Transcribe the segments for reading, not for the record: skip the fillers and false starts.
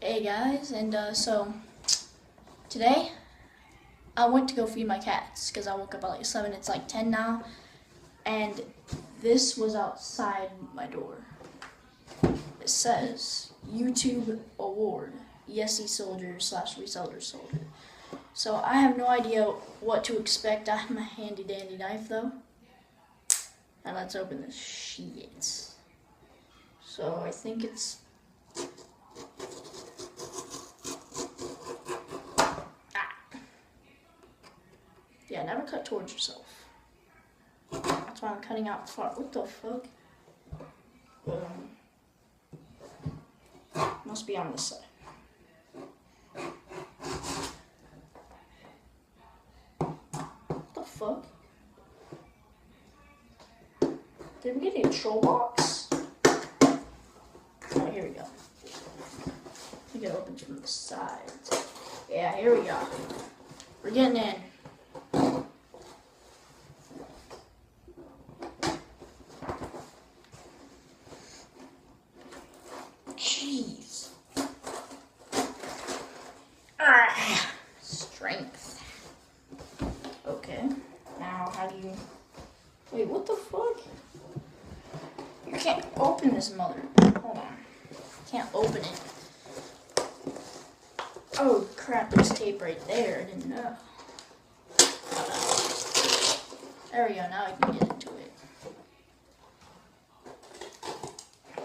Hey guys, and so today I went to go feed my cats because I woke up at like 7. It's like 10 now, and this was outside my door. It says YouTube Award, ESC Soldier / Reseller Soldier. So I have no idea what to expect. I have my handy dandy knife though, and let's open this shit. So I think it's. Yeah, never cut towards yourself. That's why I'm cutting out far. What the fuck? Must be on this side. What the fuck? Did we get a troll box? Oh, here we go. I think it opens from the sides. Yeah, here we go. We're getting in. Jeez. Strength. Okay. Now, how do you... Wait, what the fuck? You can't open this mother. Hold on. Can't open it. Oh, crap. There's tape right there. I didn't know. There we go. Now I can get into it.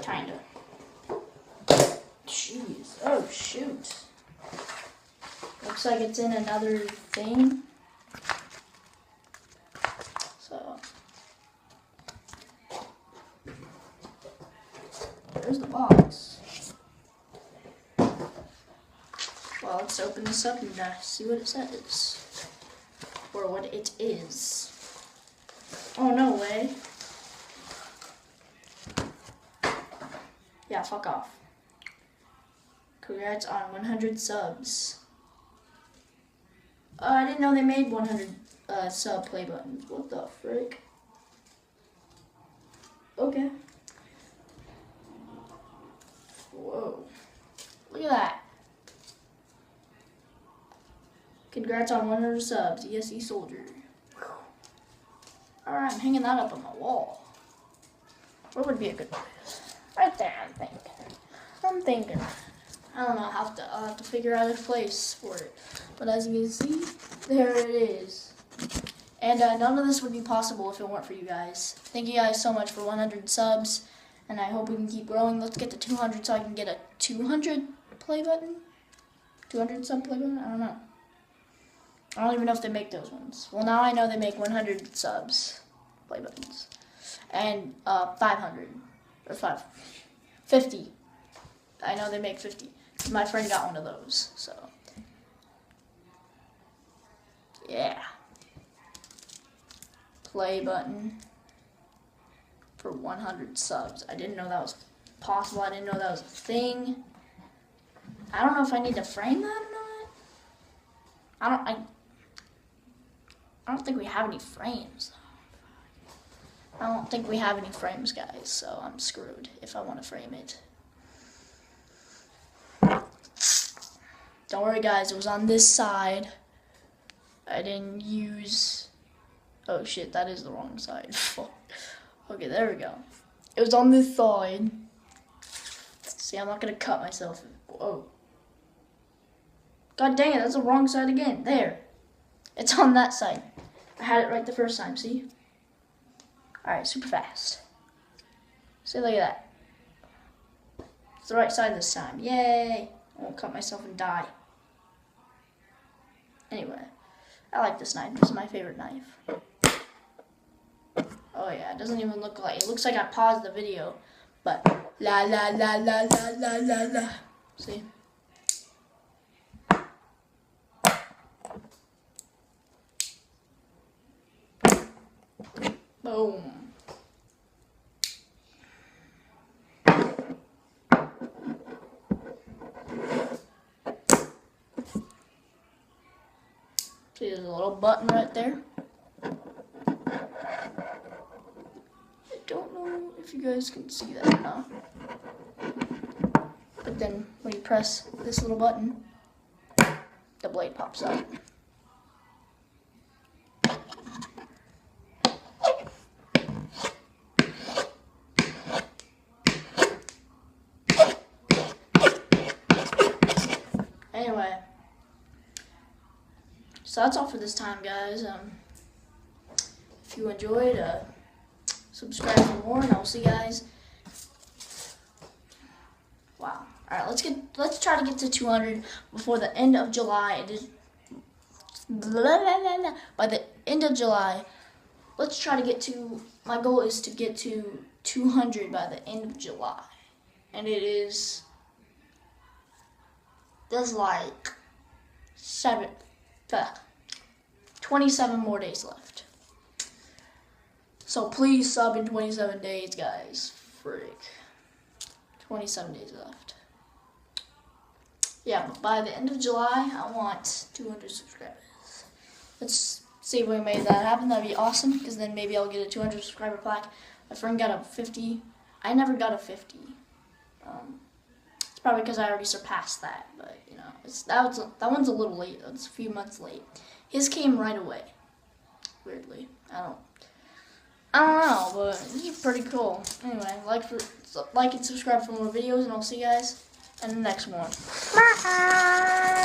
Kinda. Jeez. Oh, shoot. Looks like it's in another thing. So. There's the box. Well, let's open this up and see what it says. Or what it is. Oh, no way. Yeah, fuck off. Congrats on 100 subs. I didn't know they made 100 sub play buttons. What the frick? Okay. Whoa. Look at that. Congrats on 100 subs, ESC Soldier. Alright, I'm hanging that up on the wall. What would be a good place? Right there, I'm thinking. I don't know, I'll have to figure out a place for it. But as you can see, there it is. And none of this would be possible if it weren't for you guys. Thank you guys so much for 100 subs. And I hope we can keep growing. Let's get to 200 so I can get a 200 play button. 200 sub play button? I don't know. I don't even know if they make those ones. Well, now I know they make 100 subs play buttons. And 500. Or 50. I know they make 50. My friend got one of those, so. Yeah. Play button for 100 subs. I didn't know that was possible. I didn't know that was a thing. I don't know if I need to frame that or not. I don't think we have any frames. I don't think we have any frames, guys, so I'm screwed if I want to frame it. Don't worry, guys, it was on this side. I didn't use... Oh, shit, that is the wrong side. Okay, there we go. It was on this side. See, I'm not going to cut myself. Whoa. God dang it, that's the wrong side again. There. It's on that side. I had it right the first time, see? Alright, super fast. See, look at that. It's the right side this time. Yay! I won't cut myself and die. Anyway, I like this knife. This is my favorite knife. Oh yeah, it doesn't even look like... It looks like I paused the video. But, la la la la la la la la. See? Boom. See, there's a little button right there. I don't know if you guys can see that, huh? But But then when you press this little button, the blade pops out. Anyway, so that's all for this time, guys. If you enjoyed, subscribe for more, and I'll see you guys. Wow. All right, let's try to get to 200 before the end of July. It is by the end of July. Let's try to get to. My goal is to get to 200 by the end of July, and it is. There's like 27 more days left. So please sub in 27 days, guys. Freak. 27 days left. Yeah, but by the end of July, I want 200 subscribers. Let's see if we made that happen. That'd be awesome, because then maybe I'll get a 200 subscriber plaque. My friend got a 50. I never got a 50. It's probably because I already surpassed that, but you know, that one's a little late. It's a few months late. His came right away. Weirdly, I don't know, but this is pretty cool. Anyway, like and subscribe for more videos, and I'll see you guys in the next one. Bye.